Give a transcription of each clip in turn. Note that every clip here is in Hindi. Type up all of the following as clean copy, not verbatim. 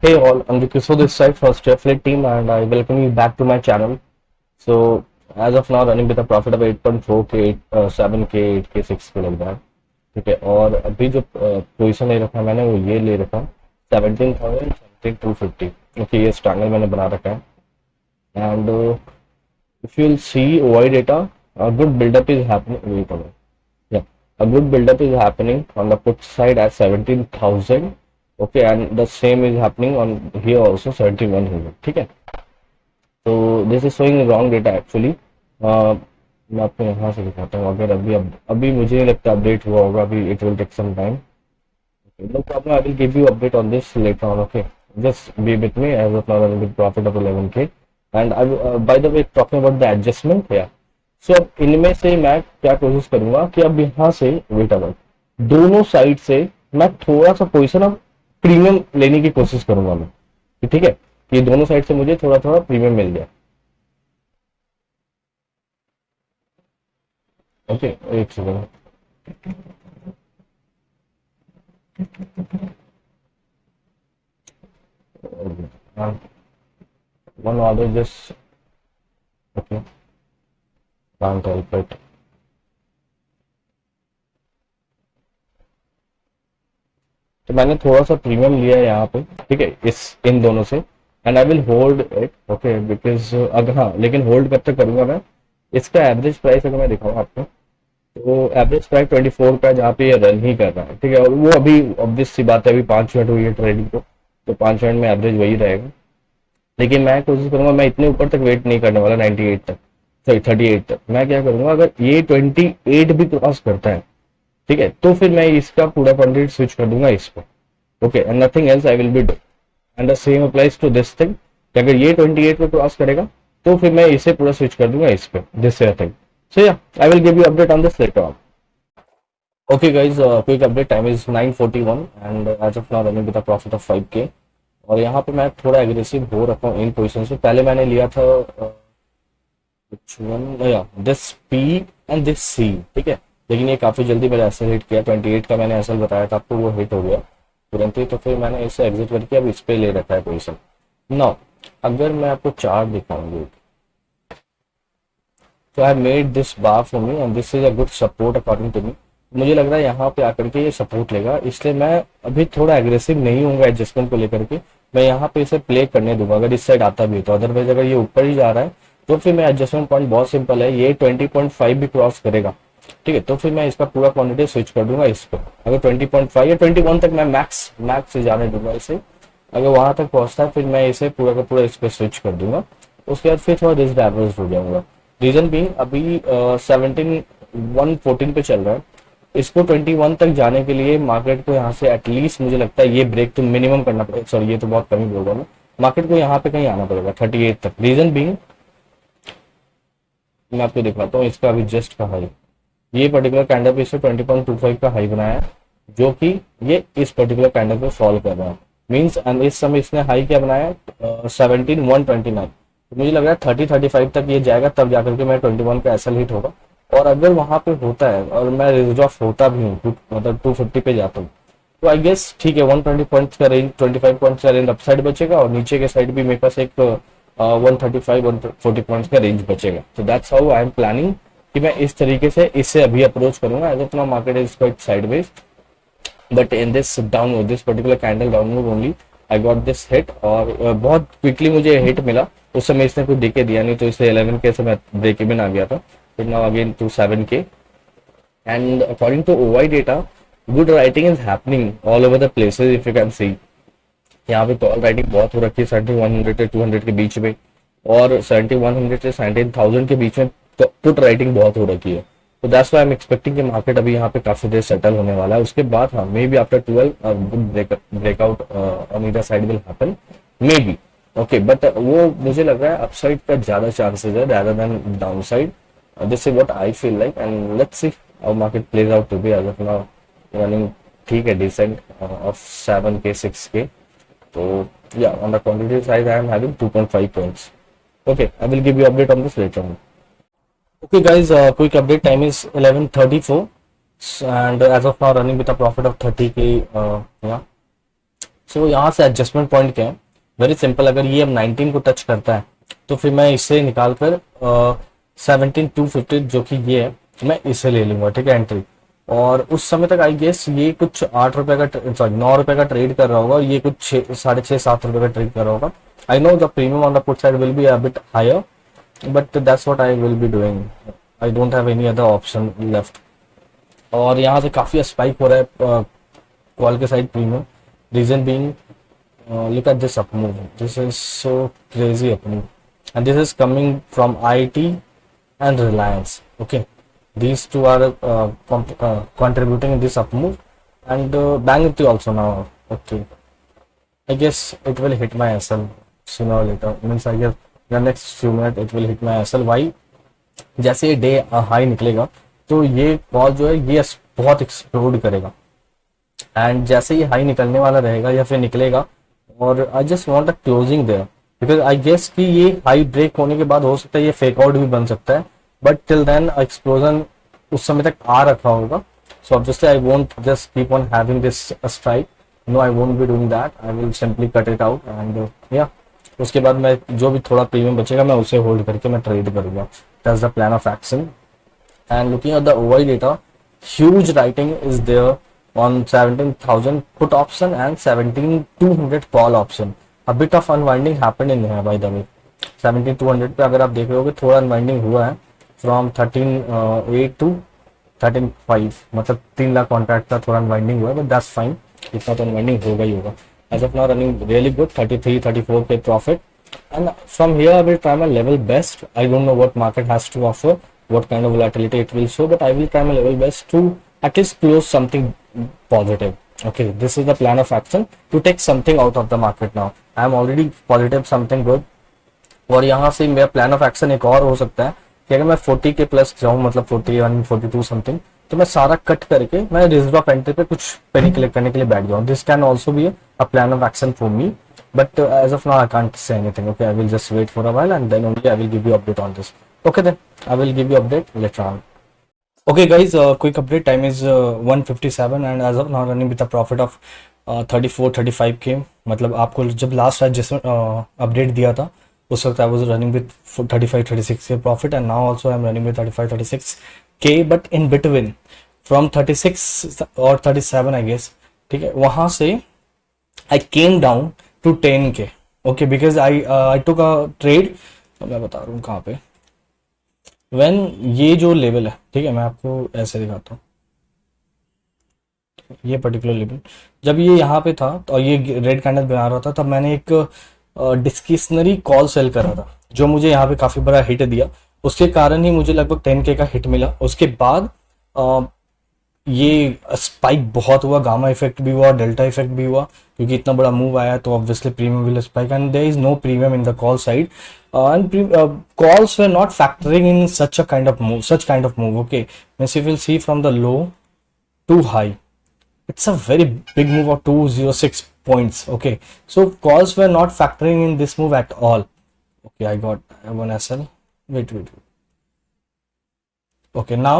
Hey all, I'm Vikiso this side for Streflet team and I welcome you back to my channel. So as of now running with a profit of 8.4k, 7k, 8k, 6k like that. ठीक है, और अभी जो पोजीशन ले रखा है मैंने वो ये ले रखा 17,000 250. ओके, ये स्ट्रैंगल मैंने बना रखा है and if you will see why data a good build-up is happening. Wait a minute. Yeah, a good build-up is happening on the put side at 17,000. Okay, and the same is happening on here also 7100. ठीक है, तो this is showing wrong data actually. मैं आपको यहाँ से दिखाता हूँ. अगर अभी मुझे नहीं लगता अपडेट हुआ होगा. अभी it will take some time. No problem, I will give you update on this later on. Okay, just be with me as of now with profit of 11k and I by the way talking about the adjustment yeah. So अब इनमें से मैं क्या कोशिश करूंगा कि अब यहाँ से वेट अबाउट दोनों साइड से मैं थोड़ा सा पोजिशन अब प्रीमियम लेने की कोशिश करूंगा मैं. ठीक है, ये दोनों साइड से मुझे थोड़ा थोड़ा प्रीमियम मिल गया. ओके, एक second. One order just. Okay, can't help it. तो मैंने थोड़ा सा प्रीमियम लिया है यहाँ पे. ठीक है, इस इन दोनों से and I will hold it. Okay, because अगर हाँ, लेकिन होल्ड कब तक करूंगा मैं. इसका एवरेज प्राइस अगर मैं दिखाऊँ आपको तो एवरेज प्राइस 24 का जहाँ पे ये रन ही कर रहा है. ठीक है, और वो अभी ऑब्वियस सी बात है, अभी 5 मिनट हुई है ट्रेडिंग को, तो 5 मिनट में एवरेज वही रहेगा. लेकिन मैं कोशिश करूंगा, मैं इतने ऊपर तक वेट नहीं करने वाला 98 तक, सॉरी 38 तक. मैं क्या करूंगा, अगर ये 28 भी क्रॉस करता है, ठीक है, तो फिर मैं इसका पूरा क्वांटिटी स्विच कर दूंगा इस पर. Okay, and nothing else I will be do and the same applies to this thing. अगर ये 28 को क्रॉस करेगा तो फिर मैं इसे पूरा स्विच कर दूंगा इस पे, this thing. So yeah, I will give you update on this later on. Okay guys, quick update. Time is 9:41 and as of now running with a profit of 5k. और यहाँ पे मैं थोड़ा एग्रेसिव हो रखा हूँ इन पोजिशन से. पहले मैंने लिया था दिस पी एंड दिस सी. ठीक है, लेकिन ये काफी जल्दी मैंने एसएल हिट किया. 28 का मैंने एसएल बताया था आपको, वो हिट हो गया तुरंत ही. तो फिर मैंने इसे एग्जिट करके अब इस पे ले रखा है पोजीशन. नाउ अगर मैं आपको चार्ट दिखाऊंगी तो I made this bar for me and this is a good support according to me. मुझे लग रहा है यहाँ पे आकर के ये सपोर्ट लेगा, इसलिए मैं अभी थोड़ा एग्रेसिव नहीं हूँ एडजस्टमेंट को लेकर के. मैं यहाँ पे इसे प्ले करने दूंगा अगर इस साइड आता भी है तो. अदरवाइज अगर ये ऊपर ही जा रहा है तो फिर मैं एडजस्टमेंट पॉइंट बहुत सिंपल है, ये 20.5 भी क्रॉस करेगा. ठीक है, तो फिर मैं इसका पूरा क्वांटिटी स्विच कर दूंगा इस पर. अगर 20.5 या 21 तक मैं मैक्स से जाने दूंगा इसे. अगर वहां तक पहुंचता है फिर मैं इसे पूरा का पूरा इस पर स्विच कर दूंगा. उसके बाद फिर थोड़ा डिसएडवांटेज हो जाऊंगा. रीजन भी अभी 17,114 पे चल रहा है. इसको 21 तक जाने के लिए मार्केट को यहाँ से एटलीस्ट मुझे लगता है ये ब्रेक तो मिनिमम करना पड़ेगा. सॉरी, ये तो बहुत कम ही बोल रहा हूँ. मार्केट को यहाँ पे कहीं आना पड़ेगा 38 तक. रीजन भी मैं आपको दिखाता हूँ इसका अभी जस्ट का हाई. ये पर्टिकुलर कैंडल पे इससे 20.25 का हाई बनाया है, जो कि ये इस पर्टिकुलर कैंडल पे फॉलो कर रहा है. मींस इस समय इसने हाई क्या बनाया 17,129. तो मुझे लग रहा है 30-35 तक ये जाएगा, तब जाकर के मैं 21 का एसएल हिट होगा. और अगर वहां पे होता है और मैं रिजर्व ऑफ होता भी हूँ, मतलब 250 पे जाता हूँ, तो आई गेस ठीक है 120 पॉइंट्स का रेंज, 25 पॉइंट्स का रेंज अपसाइड बचेगा और नीचे के साइड भी मेरे पास एक 135-140 पॉइंट्स का रेंज बचेगा. तो that's how I am planning कि मैं इस तरीके से इससे अभी अप्रोच करूंगा. As of now market is quite sideways, but in this downward, this particular candle downward only I got this hit. और बहुत क्विकली मुझे हिट मिला. उस समय इसने कुछ देके दिया नहीं, तो इसलिए 11k से मैं ब्रेक इवन आ गया था. फिर now again to 7k and according to OI data good writing is happening all over the places. If you can see, यहाँ पे कॉल राइटिंग बहुत हो रखी है 17,100 से 200 के बीच में, और 17,100 से 17,000 के बीच में पुट राइटिंग बहुत हो रखी है. तो that's why I am expecting कि मार्केट अभी यहाँ पे काफी देर सेटल होने वाला है. उसके बाद हाँ, may be after 12 good breakout on either side will happen, may be. Okay, but वो मुझे लग रहा है अपसाइड का ज्यादा चांसेस है rather than downside. This is what I feel like and let's see how market plays out to be. As of now running ठीक है decent of 7k 6k. So yeah, on the quantity side, I am having 2.5 points. Okay, I will give you update on this later on. Okay, guys, quick update. Time is 11:34, and as of now, running with a profit of 30k. Yeah, सो यहाँ से एडजस्टमेंट पॉइंट क्या है, वेरी सिंपल, अगर ये अब 19 को टच करता है तो फिर मैं इसे निकाल कर 17,250 जो कि ये है, मैं इसे ले लूंगा, ठीक है, एंट्री। और उस समय तक आई गेस ये कुछ 8 रुपए का, सॉरी 9 रुपए का ट्रेड कर रहा होगा, और ये कुछ 6, 6.5, 7 रुपए का ट्रेड कर रहा होगा। I know the premium on the put side will be a bit higher, but that's what I will be doing, I don't have any other option left. और यहाँ से काफी स्पाइक हो रहा है कॉल के side premium, reason being look at this up move, this is so crazy up move, and this is coming from IT and Reliance, okay, these two are contributing in this up move, and Bank Nifty also now, okay, I guess it will hit my SL sooner or later, means I guess the next few minutes it will hit my SL. why, जैसे ये डे हाई निकलेगा तो ये कॉल जो है ये बहुत एक्सप्लोड करेगा, एंड जैसे ये हाई निकलने वाला रहेगा या फिर निकलेगा, और I just want a closing there, because I guess कि ये हाई ब्रेक होने के बाद हो सकता है ये फेक आउट भी बन सकता है, बट टिल देन एक्सप्लोजन उस समय तक आ रखा होगा। So obviously I won't just keep on having this strike, no I won't be doing that, I will simply cut it out, and या उसके बाद मैं जो भी थोड़ा प्रीमियम बचेगा मैं उसे होल्ड करके मैं ट्रेड करूंगा, that's the plan of action. And looking at the OI data, huge writing is there on 17,000 put option and 17,200 call option. A bit of unwinding happened in here, by the way. 17,200 पे अगर आप देख रहे हो थोड़ा unwinding हुआ है from 13,8 to 13,5, मतलब 3 लाख कॉन्ट्रैक्ट का थोड़ा unwinding हुआ है, but that's fine, इतना तो unwinding होगा ही होगा। As of now running really good, 33, 34 पे profit, and from here I will try my level best. I don't know what market has to offer, what kind of volatility it will show, but I will try my level best to at least close something positive. Okay, this is the plan of action to take something out of the market now. I am already positive something good, और यहाँ से मेरा प्लान ऑफ एक्शन एक और हो सकता है कि अगर मैं 40 के प्लस जाऊँ, मतलब 41, 42 समथिंग, तो मैं सारा कट करके मैं रिजर्व ऑफ एंट्री पे कुछ पेनी कलेक्ट करने के लिए बैठ जाऊँ। This can also be a plan of action for me, but as of now I can't say anything. Okay, I will just wait for a while and then only I will give you update on this. Okay, then I will give you update later on. Okay guys, quick update, time is 1:57 and as of now running with a profit of 34-35k। मतलब आपको जब लास्ट एडजस्टमेंट अपडेट दिया था उस वक्त आई वाज रनिंग विद 35-36 के profit, and now also I am running with 35-36k, but in between from 36 और 37 आई गेस, ठीक है, वहां से I came down to 10k, okay, because I took a trade, मैं बता रहा हूँ कहाँ पे, when ये जो लेवल है, ठीक है, मैं आपको ऐसे दिखाता हूँ, ये पर्टिकुलर लेवल जब ये यहाँ पे था तो ये रेड कैंडल बना रहा था, तब मैंने एक डिस्क्रिशनरी कॉल सेल करा था जो मुझे यहाँ पे काफी बड़ा हिट दिया, उसके कारण ही मुझे लगभग 10k का हिट मिला। उसके बाद ये स्पाइक बहुत हुआ, गामा इफेक्ट भी हुआ, डेल्टा इफेक्ट भी हुआ, क्योंकि इतना बड़ा मूव आया तो obviously premium will spike, and there is no premium in the call side, and calls were not factoring in such kind of move, okay, means you will see from the low to high, it's a very big move of 206 points, okay, so calls were not factoring in this move at all. Okay, I got one SL, wait, okay, now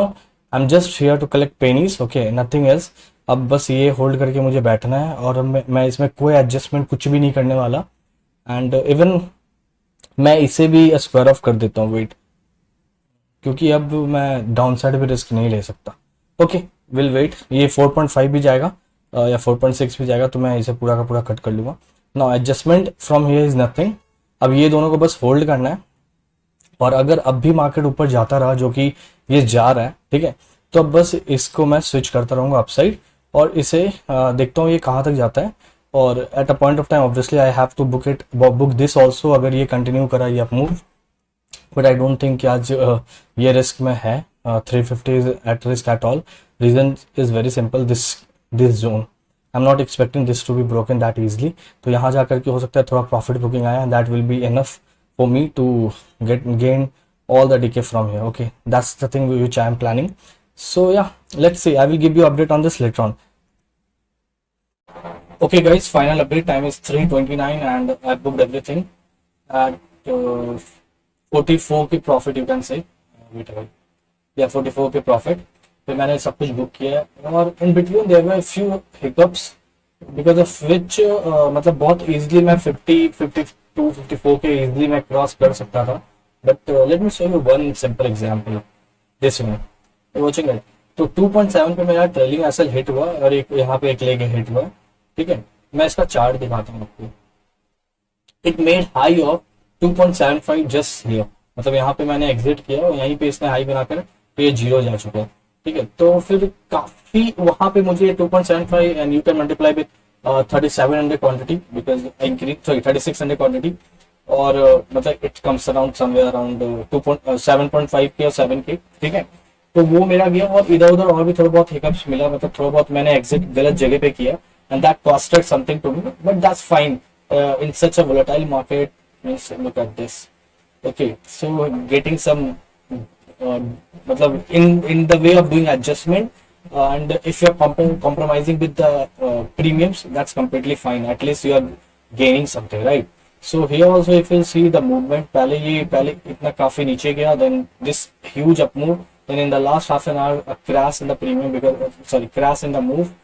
I'm just here to collect pennies, okay, nothing else। अब बस ये होल्ड करके मुझे बैठना है, और मैं इसमें कोई एडजस्टमेंट कुछ भी नहीं करने वाला, एंड इवन मैं इसे भी स्क्वायर ऑफ कर देता हूँ, वेट, क्योंकि अब मैं डाउन साइड भी रिस्क नहीं ले सकता। ओके, विल वेट, ये 4.5 भी जाएगा या 4.6 भी जाएगा तो मैं इसे पूरा का पूरा कट कर लूंगा। Now adjustment from here is nothing, अब ये दोनों को बस होल्ड करना है, और अगर अब भी मार्केट ऊपर जाता रहा, जो कि ये जा रहा है, ठीक है, तो अब बस इसको मैं स्विच करता रहूंगा अपसाइड, और इसे देखता हूँ ये कहाँ तक जाता है, और at a point of time obviously I have to book this also, अगर ये कंटिन्यू करा ये move, but I don't think कि आज ये रिस्क में है, 350 is at risk at all. Reason is very simple, this zone I am not expecting this to be broken that easily, तो यहाँ जाकर के हो सकता है थोड़ा प्रॉफिट बुकिंग आया, that will be enough for me to gain all the decay from here, okay, that's the thing which I am planning। So yeah, let's see, I will give you update on this later on। Okay guys, final update, time is 3:29 and I booked everything at 44 की profit, you can say, wait a minute, yeah, 44 के profit पे मैंने सब कुछ बुक किया है, और in between there were a few hiccups because of which मतलब बहुत इजिली मैं 50 52 54 के इजिली मैं क्रॉस कर सकता था. But let me show you one simple example. This one watching it. तो 2.7 पे मेरा ट्रेलिंग एसएल हिट हुआ और एक यहाँ पे एक लेग हिट हुआ. ठीक है, मैं इसका चार्ट दिखाता हूँ आपको. It made high of 2.75 just here. मतलब यहाँ पे मैंने एग्जिट किया और यहीं पे इसने हाई बनाकर तो ये जीरो जा चुका है. ठीक है, तो फिर काफी वहां पे मुझे 2.75 and you can multiply with 3700 quantity because I increase, sorry 3600 quantity. और मतलब it comes around somewhere around 7.5 के और 7 के. ठीक है, तो वो मेरा गया और इधर उधर और भी थोड़ा बहुत हिकअप्स मिला. मतलब थोड़ा बहुत मैंने एग्जिट गलत जगह पे किया and that costed something to me, but that's fine in such a volatile market. Means look at this. Okay, so getting some matlab in the way of doing adjustment, and if you're compromising with the premiums, that's completely fine. At least you are gaining something, right? So here also if you see the movement, पहले इतना काफी नीचे गया, then this huge up move, then in the last half an hour a crash in the premium because crash in the move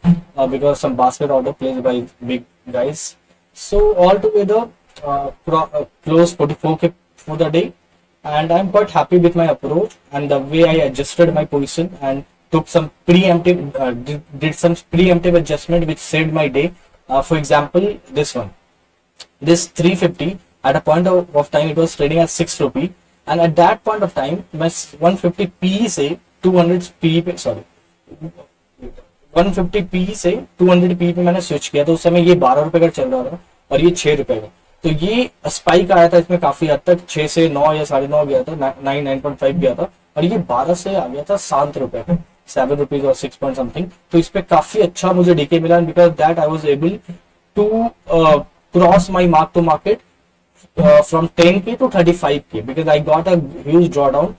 because some basket order placed by big guys. So altogether close 44k for the day, and I'm quite happy with my approach and the way I adjusted my position and took some preemptive did some preemptive adjustment which saved my day. For example, this one, this 350 at a point of time it was trading at 6 rupee, and at that point of time my 150 PE से 200 PE पे 150 पी से 200 पी पे मैंने स्विच किया. तो उस समय ये 12 रुपए का चल रहा था और ये 6 रुपए का. तो ये स्पाइक आया था इसमें काफी हद तक, 6 से 9 या 9.5 गया था, 9.5 गया था, और ये 12 से आ गया था 7 रुपए पे, 7 रुपीज और 6 पॉइंट समथिंग. तो इस पे काफी अच्छा मुझे डीके मिला, because that I was able to cross my mark to market from 10k to 35k because I got a huge drawdown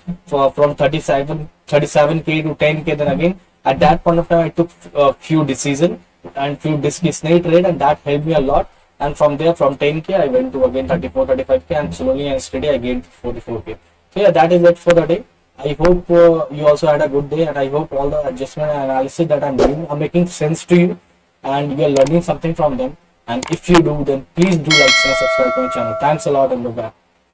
from 37k to 10k. Then again at that point of time I took a few decisions and few discretionary trade, and that helped me a lot. And from there, from 10k I went to again 34 35k, and slowly and steady I gained 44k. So yeah, that is it for the day. I hope you also had a good day, and I hope all the adjustment and analysis that I'm doing are making sense to you and you're learning something from them. And if you do, then please do like, share, subscribe to my channel. Thanks a lot and bye bye.